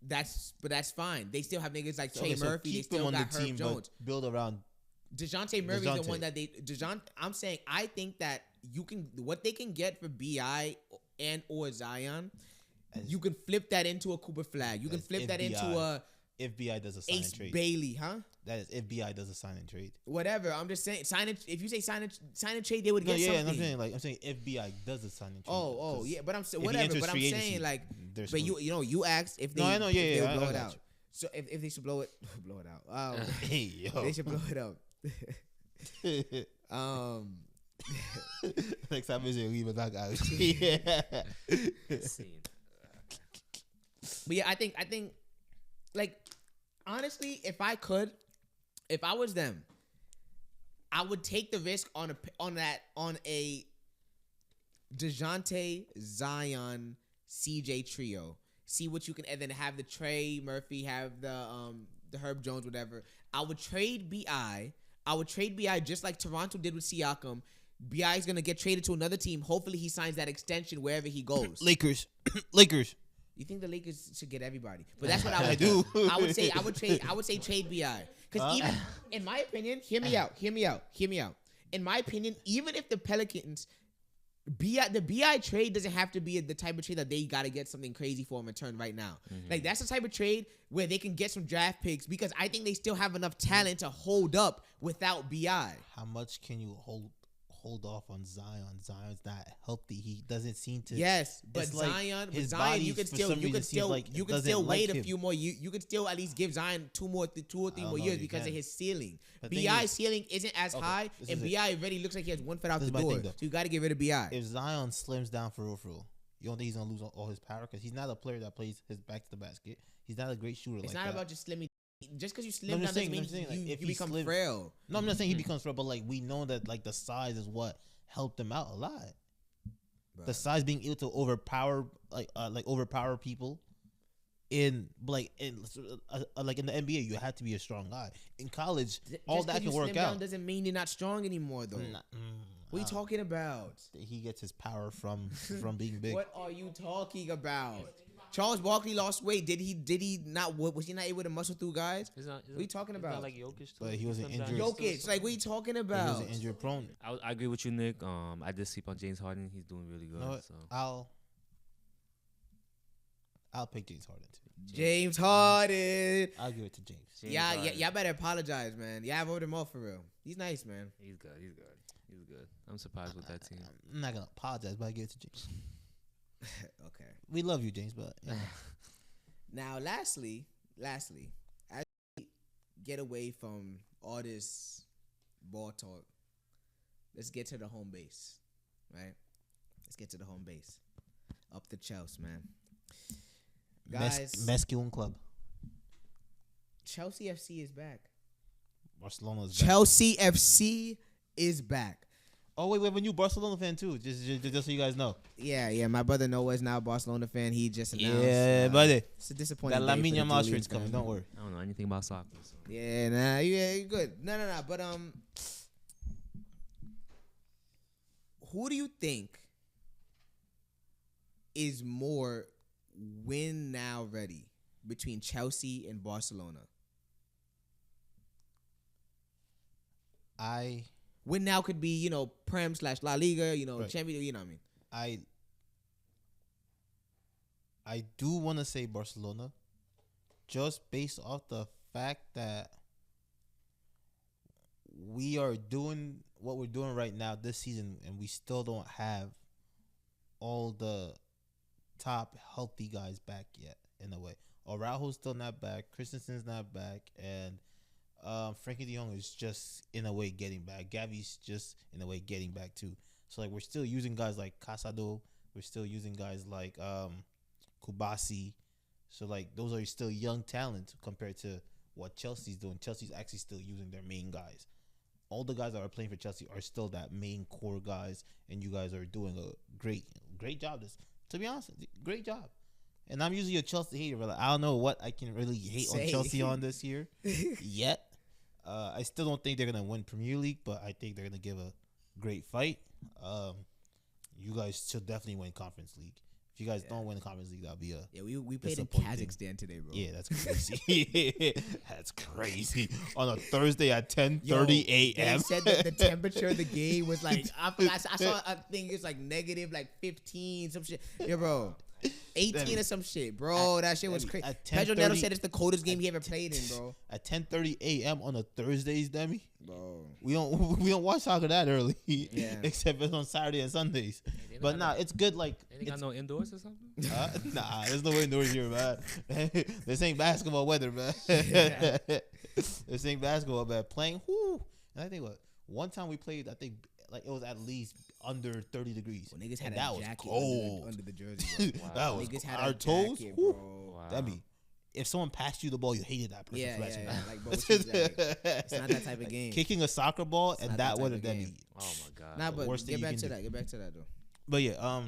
That's fine. They still have niggas like Trey Murphy. They still got Herb Jones. Build around. DeJounte Murray's the one that I'm saying I think that what they can get for BI and or Zion, you can flip that into a Cooper Flag. You can flip that into a if BI does a sign and trade. Bailey, huh? That is if BI does a sign and trade. Whatever. I'm just saying if you say sign and trade, they would get something. No, I'm saying if BI does a sign and trade. Oh, yeah, but I'm saying whatever. But I'm saying like, but you asked if they blow it out. So if they should blow it out. Hey yo, they should blow it out. Next time is leave it back out. Yeah. But yeah, I think like honestly, if I was them, I would take the risk on a DeJounte, Zion, CJ trio. See what you can, and then have the Trey Murphy, have the Herb Jones, whatever. I would trade BI. Just like Toronto did with Siakam. BI is gonna get traded to another team. Hopefully, he signs that extension wherever he goes. Lakers. You think the Lakers should get everybody? But that's what I would do. I would say trade BI. Because even in my opinion, hear me out. In my opinion, even if the Pelicans the BI trade doesn't have to be the type of trade that they gotta get something crazy for in return right now. Like that's the type of trade where they can get some draft picks because I think they still have enough talent to hold up without BI. How much can you hold off on Zion? Zion's not healthy. He doesn't seem to. Yes, but it's like Zion, his Zion, body you can for still, some you can reason seems still, like you it can doesn't still wait like a him. few more. You can still at least give Zion two or three I more don't years know, you because of can. his ceiling. The thing BI is- ceiling isn't as high, this and is BI already looks like he has one foot out This the is my door. thing, though. So you got to get rid of BI. If Zion slims down for real, you don't think he's gonna lose all his power? Because he's not a player that plays his back to the basket. He's not a great shooter. It's like not that. about just slimming. Just because you No, slim I'm down just saying, doesn't mean like, you if he become slim- frail. No, I'm not saying he becomes frail, but like we know that like the size is what helped him out a lot. The size being able to overpower overpower people in like in the NBA, you have to be a strong guy. In college, all Just 'cause that you can work slim down out. doesn't mean you're not strong anymore, though. What are you talking about? He gets his power from being big. What are you talking about? Charles Barkley lost weight. Did he not? Was he not able to muscle through guys? What are you talking about? Like Jokic too? But he wasn't Sometimes injured. he's Jokic, still- like what are you talking He about? wasn't injury prone. I agree with you, Nick. I did sleep on James Harden. He's doing really good. You know what? So I'll pick James Harden too. James Harden. I'll give it to James. James Yeah, Harden. y'all better apologize, man. Yeah, I voted him off for real. He's nice, man. He's good. I'm surprised with that team. I'm not gonna apologize, but I give it to James. Okay. We love you, James, but yeah. Now, lastly, as we get away from all this ball talk, let's get to the home base, right? Let's get to the home base. Up the Chelsea, man. Guys, Masculine club. Chelsea FC is back. Barcelona's back. Chelsea FC is back. Oh wait, we have a new Barcelona fan too. Just so you guys know. Yeah. My brother Noah is now a Barcelona fan. He just announced. Yeah, buddy. It's a disappointing. That day for Lamine the Yamal Julian shirt's coming. fan. Don't worry. I don't know anything about soccer. So. Yeah, nah, you're good. No. But who do you think is more win now ready between Chelsea and Barcelona? Win now could be, Prem / La Liga, Right. Champions, you know what I mean? I do want to say Barcelona, just based off the fact that we are doing what we're doing right now this season, and we still don't have all the top healthy guys back yet. In a way, Araujo's still not back, Christensen's not back, and Frankie De Jong is just in a way getting back. Gavi's just in a way getting back too. So like we're still using guys like Casado. We're still using guys like Kubasi. So like those are still young talents compared to what Chelsea's doing. Chelsea's actually still using their main guys. All the guys that are playing for Chelsea are still that main core guys, and you guys are doing a great job. To be honest, great job. And I'm usually a Chelsea hater, but I don't know what I can really hate on Chelsea on this year yet. I still don't think they're gonna win Premier League, but I think they're gonna give a great fight. You guys should definitely win Conference League. If you guys don't win the Conference League, that'll be a we played in disappointing. Kazakhstan today, bro. Yeah, that's crazy. That's crazy. On a Thursday at 10:30 They a.m. said that the temperature of the game was like I saw a thing. It's like negative, like 15, some shit. Yeah, bro. 18 or some shit, bro. That shit was crazy. Pedro Neto said it's the coldest game he ever played in, bro. At 10:30 a.m. on a Thursdays, Demi. Bro. We don't watch soccer that early. Yeah. Except it's on Saturday and Sundays. They But not- it's good. Like They got no indoors or something? nah, there's no indoors here, man. This ain't basketball weather, man. This ain't basketball, man. Playing, whoo. And I think one time we played, I think like it was at least under 30 degrees. Well, niggas had And a that was jacket cold. under the jersey, bro. That was Niggas had our a toes. jacket, Whoo. bro. Wow. That mean, if someone passed you the ball, you hated that person. Yeah, for the rest of yeah, your yeah. life. Like, bro, it's not that type of game. Kicking a soccer ball It's and not that that would type have of done game. me. Oh my god. Nah, but worst thing get you back can to do. that. Get back to that though. But yeah,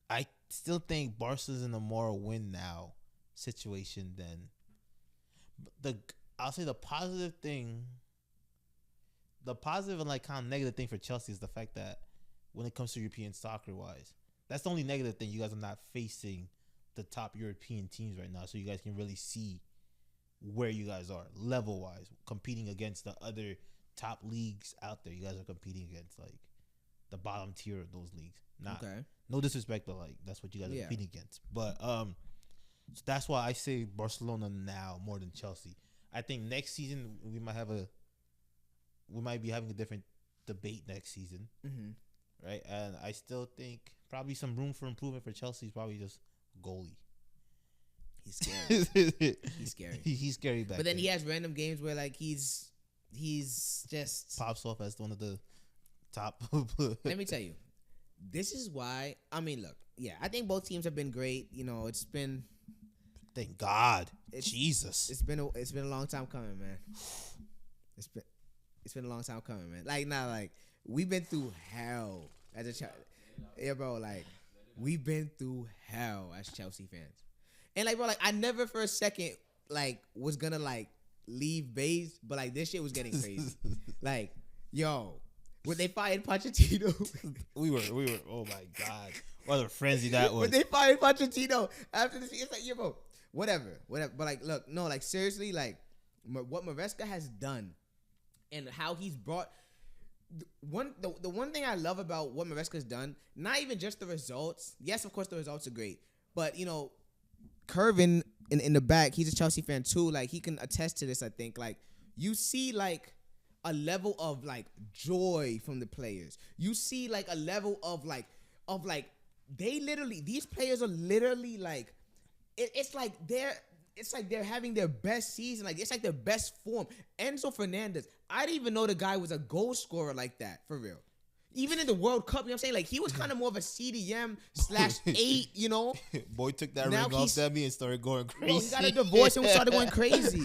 I still think Barca's in a more win now situation than I'll say the positive thing. The positive and like kind of negative thing for Chelsea is the fact that when it comes to European soccer wise, that's the only negative thing. You guys are not facing the top European teams right now, so you guys can really see where you guys are level wise, competing against the other top leagues out there. You guys are competing against like the bottom tier of those leagues. No disrespect, but like that's what you guys are competing against. But so that's why I say Barcelona now more than Chelsea. I think next season we might be having a different debate next season, right? And I still think probably some room for improvement for Chelsea is probably just goalie. He's scary. He's scary. He's scary back. But then there. he has random games where like he's just pops off as one of the top. Let me tell you, this is why. I mean, look, yeah, I think both teams have been great. You know, it's been. Thank God, Jesus. It's been a long time coming, man. It's been a long time coming, man. Like we've been through hell as a child. Yeah, bro. Like we've been through hell as Chelsea fans. And like, bro, like I never for a second like was gonna like leave base, but like this shit was getting crazy. Like, yo, when they fired Pochettino, we were. Oh my God, what a frenzy that was. When they fired Pochettino after this, it's like, yo, bro, whatever. But like, look, no, like seriously, like what Maresca has done and how he's brought. The one thing I love about what Maresca's done, not even just the results. Yes, of course the results are great, but you know. Curvin in the back, he's a Chelsea fan too. Like he can attest to this. I think like you see like a level of like joy from the players. You see like a level of like they literally these players are literally like it's like they're having their best season. Like it's like their best form. Enzo Fernandez, I didn't even know the guy was a goal scorer like that for real. Even in the World Cup, you know what I'm saying? Like, he was kind of more of a CDM/8, you know? Boy took that ring off Debbie and started going crazy. Bro, he got a divorce and started going crazy.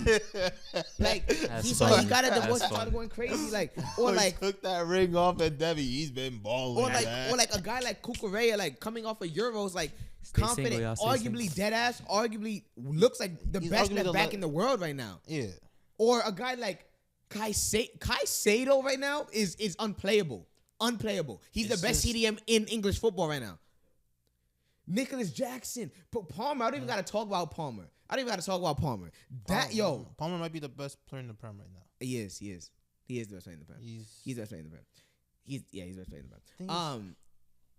Like, he got a divorce and started going crazy. Like, or Boy like... took that ring off and Debbie, he's been balling. Or like a guy like Cucurella, like, coming off of Euros, like, confident, arguably dead-ass, arguably looks like the best left back in the world right now. Yeah. Or a guy like Caicedo right now is unplayable. Unplayable. He's the best CDM in English football right now. Nicholas Jackson. But Palmer, I don't even got to talk about Palmer. Palmer might be the best player in the Prem right now. He is. He is the best player in the Prem. He's the best player in the Prem. He's the best player in the Prem.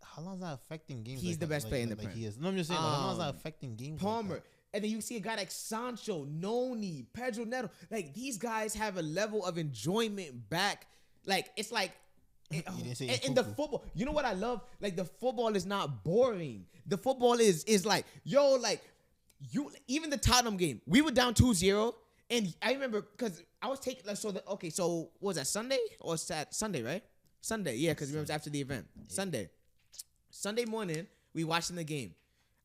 How long is that affecting games? He's the best player in the Prem. He is. No, I'm just saying. How long is that affecting games? Palmer. And then you see a guy like Sancho, Noni, Pedro Neto. Like, these guys have a level of enjoyment back. Like, it's like, and the football, you know what I love? Like the football is not boring. The football is like, yo, like you. Even the Tottenham game, we were down 2-0, and I remember because I was taking. So what was that, Sunday or Sunday, right? Sunday, yeah, because it was after the event. Sunday morning, we watching the game.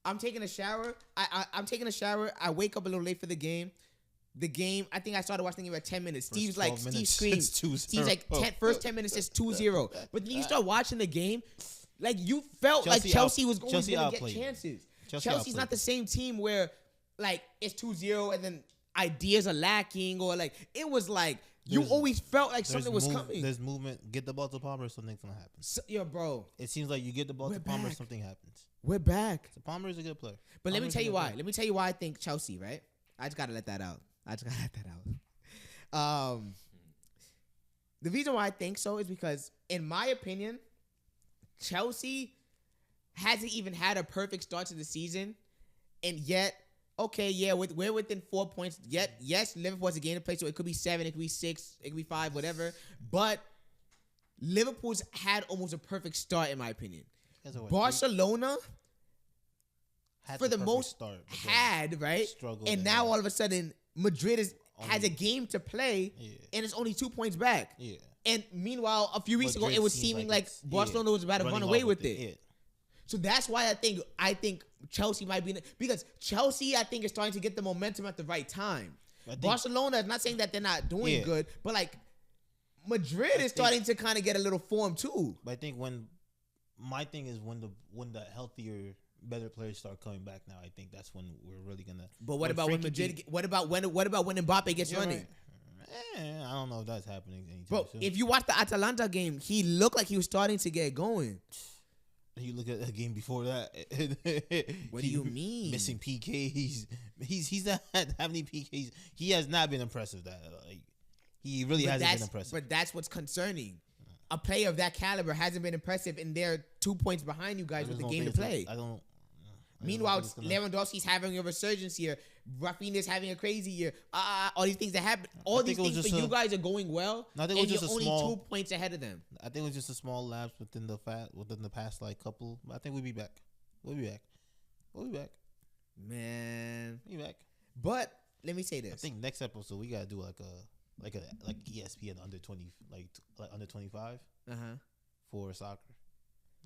I'm taking a shower. I'm taking a shower. I wake up a little late for the game. I think I started watching the game at 10 minutes. Steve screams. Steve's like, first 10 minutes is 2-0. But then you start watching the game, like you felt like Chelsea was going to get chances. Chelsea's not the same team where like it's 2-0 and then ideas are lacking or like it was like you always felt like something was coming. There's movement. Get the ball to Palmer, something's gonna happen. Yo, bro. It seems like you get the ball to Palmer, something happens. We're back. So Palmer is a good player. But let me tell you why. Let me tell you why I think Chelsea, right? I just gotta let that out. The reason why I think so is because, in my opinion, Chelsea hasn't even had a perfect start to the season, and yet, okay, yeah, we're within 4 points. Yet, yes, Liverpool has a game to play, so it could be 7, it could be 6, it could be 5, whatever. But Liverpool's had almost a perfect start, in my opinion. Barcelona, for the most part, right? And now all of a sudden, Madrid has a game to play, and it's only 2 points back. Yeah. And meanwhile, a few weeks ago, it was seeming like Barcelona was about to run away with it. Yeah. So that's why I think Chelsea might be because Chelsea, I think, is starting to get the momentum at the right time. Barcelona is not saying that they're not doing good, but like Madrid is starting to kind of get a little form too. But I think when the healthier, better players start coming back now, I think that's when we're really gonna. But what about when Madrid? What about when Mbappe gets running? Right. I don't know if that's happening anytime Bro, soon. if you watch the Atalanta game, he looked like he was starting to get going. You look at the game before that. What do you mean? Missing PKs. He's not having PKs. He has not been impressive. That like he really hasn't been impressive. But that's what's concerning. A player of that caliber hasn't been impressive, and they're 2 points behind you guys with the game to play. Meanwhile, Lewandowski's having a resurgence here. Rafinha's having a crazy year. All these things that happen. All these things for you guys are going well, and you're only 2 points ahead of them. I think it was just a small lapse within the past like couple. But I think we'll be back. We'll be back. Man, we'll be back. But let me say this. I think next episode we gotta do like ESPN under 20 like under 25 for soccer.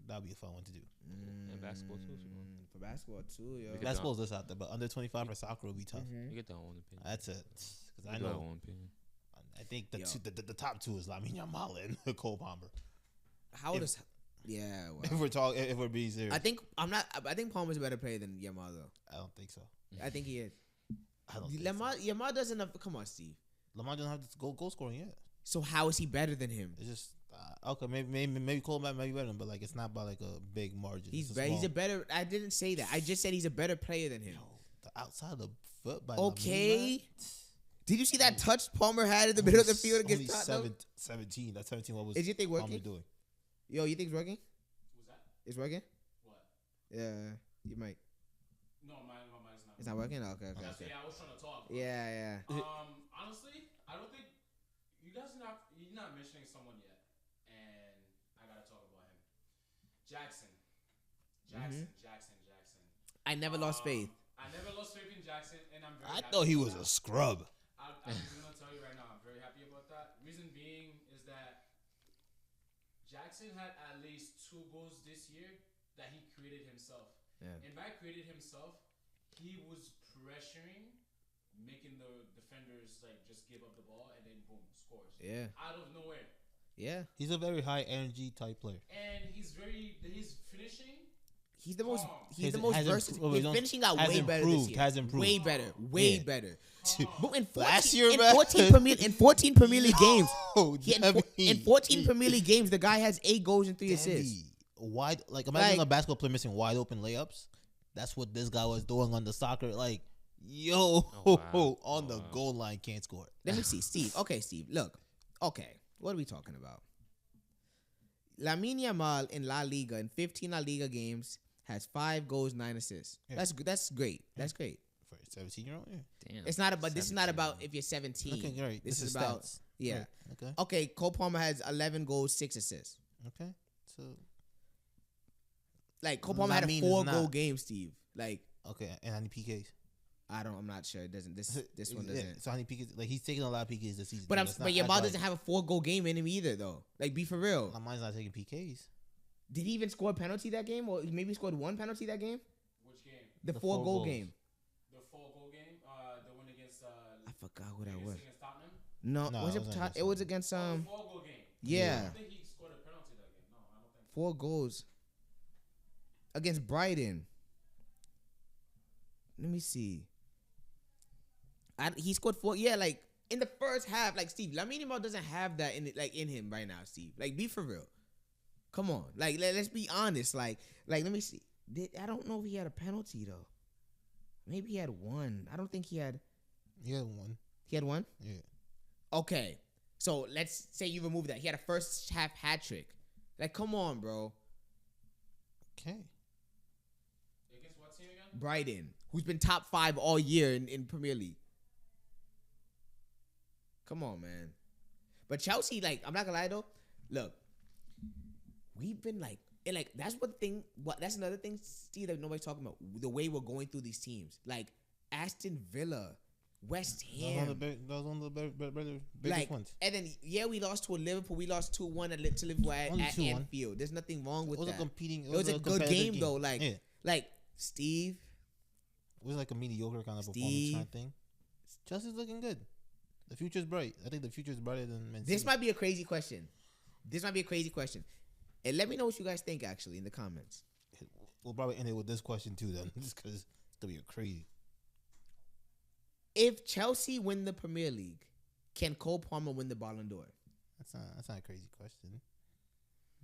That'd be a fun one to do. And basketball too. For basketball too, yo. Basketball's just out there, but under 25 for soccer will be tough. You get that one opinion. That's it. Because I know. One opinion. I think the top two is Lamine Yamal and Cole Palmer. How does? Yeah. Well. If we're being serious, I think Palmer's a better player than Yamal though. I don't think so. I think he is. I don't. Yamal doesn't have. Come on, Steve. Lamar doesn't have this goal scoring yet. So how is he better than him? It's just okay. Maybe Cole might be better, but like it's not by like a big margin. He's a better. I didn't say that. I just said he's a better player than him. Yo, the outside of the foot by okay. Did you see that touch Palmer had in the middle of the field against Tottenham? 17. That's 17. What was? Is your thing working? Palmer doing? Yo, you think it's working? What's that? It's working? What? Yeah, you might. No, my mic's not. It's not working. Okay. Yeah, I was trying to talk. Yeah. Honestly, I don't think you're not mentioning someone yet, and I gotta talk about him. Jackson. I never lost faith. I never lost faith in Jackson, and I'm very. I thought he was a scrub. I'm gonna tell you right now, I'm very happy about that. Reason being is that Jackson had at least 2 goals this year that he created himself. Yeah. And by created himself, he was pressuring, making the defenders like just give up the ball, and then boom, scores. Yeah. Out of nowhere. Yeah. He's a very high energy type player. And he's finishing. He's the most. He's Has- the most has versatile. improved- His finishing got has way better this improved, year. has improved. Way better. Way Yeah. better. But in 14, Last year, in man. 14 Premier League games, Debbie. in 14 Premier League games, the guy has 8 goals and 3 assists. Wide, like imagine a basketball player missing wide open layups. That's what this guy was doing on the soccer. Like, on the goal line, can't score. Let me see, Steve. Okay, Steve. Look. Okay, what are we talking about? Lamine Yamal in La Liga in 15 La Liga games has 5 goals, 9 assists. Yeah. That's good. That's great. That's great. For a 17-year-old, yeah. Damn. It's not about. This is not about if you're 17. Okay, right. This is about. stats. Yeah. Right. Okay. Okay. Cole Palmer has 11 goals, 6 assists. Okay. So. Like Cole Palmer had a Lamine 4-goal game, Steve. Like Okay, and how many PKs? I'm not sure. It doesn't. This one doesn't. So how many PKs? Like he's taking a lot of PKs this season. But That's not- Yamal that's doesn't have a 4-goal game in him either, though. Like, be for real. Mine's not taking PKs. Did he even score a penalty that game, or maybe he scored 1 penalty that game? Which game? The The 4-goal 4 goals. game. The 4-goal game. The one against. I forgot who that was. Against Tottenham. No, No, was it it? wasn't against It was against The 4-goal game. Yeah, I don't think he scored a penalty that game. No, I don't think. 4 goals against Brighton. Let me see. He scored 4. Yeah, like in the first half. Like Steve, Lamine Yamal doesn't have that in him right now. Steve, like be for real. Come on, like let's be honest. Like let me see. I don't know if he had a penalty though. Maybe he had 1. I don't think he had. He had 1. He had 1. Yeah. Okay, so let's say you remove that. He had a first half hat trick. Like, come on, bro. Okay. Against what team again? Brighton, who's been top 5 all year in Premier League. Come on, man. But Chelsea, like, I'm not gonna lie though. Look, we've been like that's one thing. That's another thing, Steve, that nobody's talking about. The way we're going through these teams, like Aston Villa, West Ham. That was one of the biggest Like, ones. and then we lost to Liverpool. We lost 2-1 to Liverpool at Only 2-1. Anfield. There's nothing wrong with It was that. It was a good competitive game though. Like, yeah. like Steve. It was like a mediocre kind of performance Steve. kind of thing. Chelsea's looking good. The future's bright. I think the future's brighter than Man City. This might be a crazy question. And let me know what you guys think actually in the comments. We'll probably end it with this question too, then, just because it's gonna be crazy. If Chelsea win the Premier League, can Cole Palmer win the Ballon d'Or? That's not a crazy question.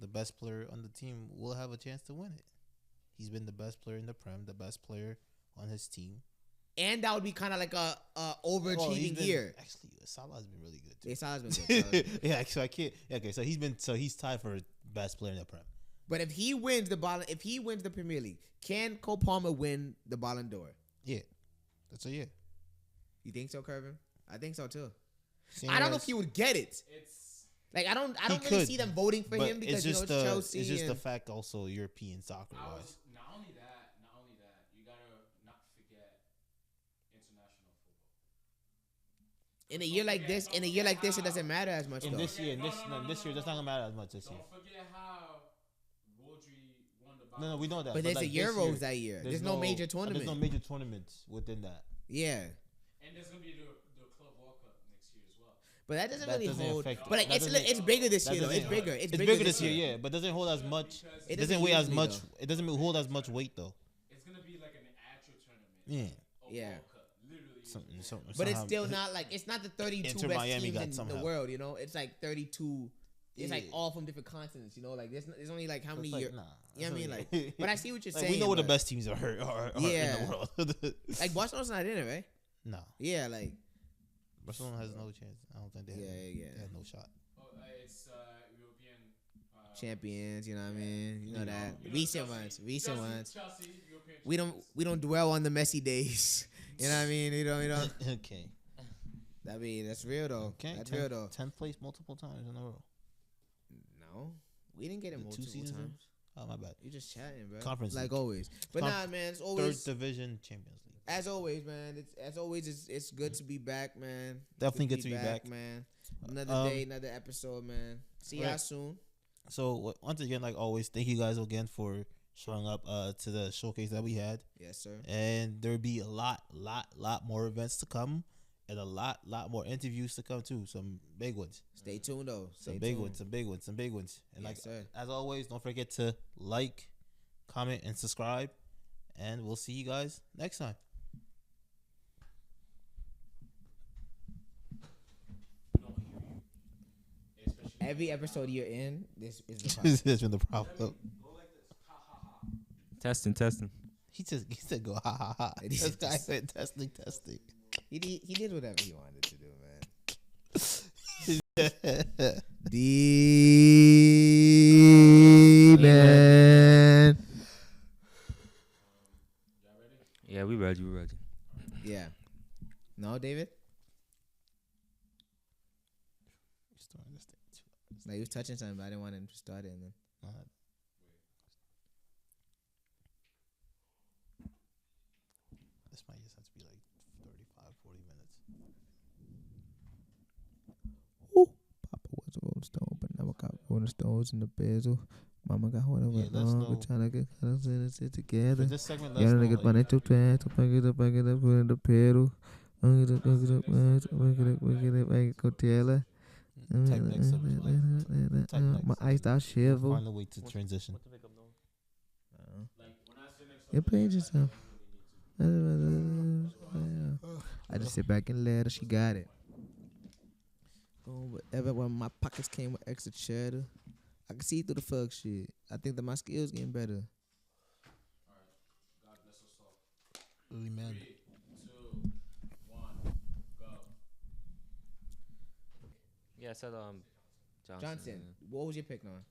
the best player on the team will have a chance to win it. He's been the best player in the Prem, the best player on his team. And that would be kind of like a overachieving year. Actually, Salah's been really good too. Yeah, Salah's been good. Yeah, so I can't. Okay, so he's tied for best player in the Prem. But if he wins the Premier League, can Cole Palmer win the Ballon d'Or? Yeah, that's a yeah. You think so, Kervin? I think so too. Same I don't know as- if he would get it. It's Like I don't really could, see them voting for but him because it's just it's Chelsea. It's just the and- fact also European soccer I wise. was not only that, you gotta not forget international football. in a year like this, it doesn't matter as much. In though. this year, this year, that's not gonna matter as much this year. Don't forget how Rodri won the No, we know that. But there's like the this Euros year, that year. There's no major tournament. There's no major tournaments within that. Yeah, And there's gonna be the Club World Cup next year as well. but that doesn't That really doesn't hold. affect- But like, that it's doesn't- bigger this that year though. It's doesn't- bigger. It's bigger this year, yeah, but doesn't hold as much. It It doesn't doesn't weigh as usually, much. though. It doesn't hold as much weight though. It's gonna be like an actual tournament. Yeah. A Yeah. World Cup, literally. Something. But it's still not like it's not the 32 Inter best Miami teams got in the somehow. world. You know, it's like 32. It's like Yeah. all from different continents. You know, like there's only like how many It's like, years. nah, You know what I mean? that's Like, but I see what you're like, saying. we know where the but- best teams are in Yeah. the world. Like Barcelona's not in it, right? No, Yeah, like Barcelona has no chance. I don't think they have. Yeah. They have no shot. Oh, it's European champions. You know what I mean? You know that You know, recent Chelsea, ones. Chelsea, European We don't dwell on the messy days. You know what I mean? You don't. Okay. I mean, that's real though. Okay. That's real though. 10th place multiple times in a row. No, we didn't get it The multiple 2 seasons. times. Oh my bad. You just chatting, bro. Conference like League. always. But Conf- nah, man, it's always Third division Champions League. as always, man. It's good to be back, man. Definitely good to be back. man. Another day, another episode, man. See y'all right. soon. So once again, like always, thank you guys again for showing up to the showcase that we had. Yes, sir. And there'll be a lot more events to come, and a lot more interviews to come too. Some big ones. Stay tuned though. Some big ones. And Yes, like sir. as always, don't forget to like, comment, and subscribe. And we'll see you guys next time. Every episode you're in, this is the problem. This has been the problem. Testing. He said go ha ha ha. It is This guy just- said testing. He did whatever he wanted to do, man. man. Yeah, we ready. Yeah. No, David. Like he was touching something, but I didn't want him to start it. And then This might just have to be like 35, 40 minutes. Papa was a Rolling Stone, but never got Rolling Stones in the bezel. Mama got whatever. Yeah, let's know. We're trying to get sit together. For this segment, Yeah, let's niggas know. running to plan to back it up, put in the pedal. Back it up, go Taylor. Type next up. Type next. My iced out shiver. Find a way to transition. You played yourself. I just sit back and let her. She got it. Going whatever. When my pockets came with extra cheddar, I can see through the fuck shit. I think that my skills getting better. God bless us all. Really mad. 3, 2, 1, go. Yeah, I said Johnson. Johnson, what was your pick on?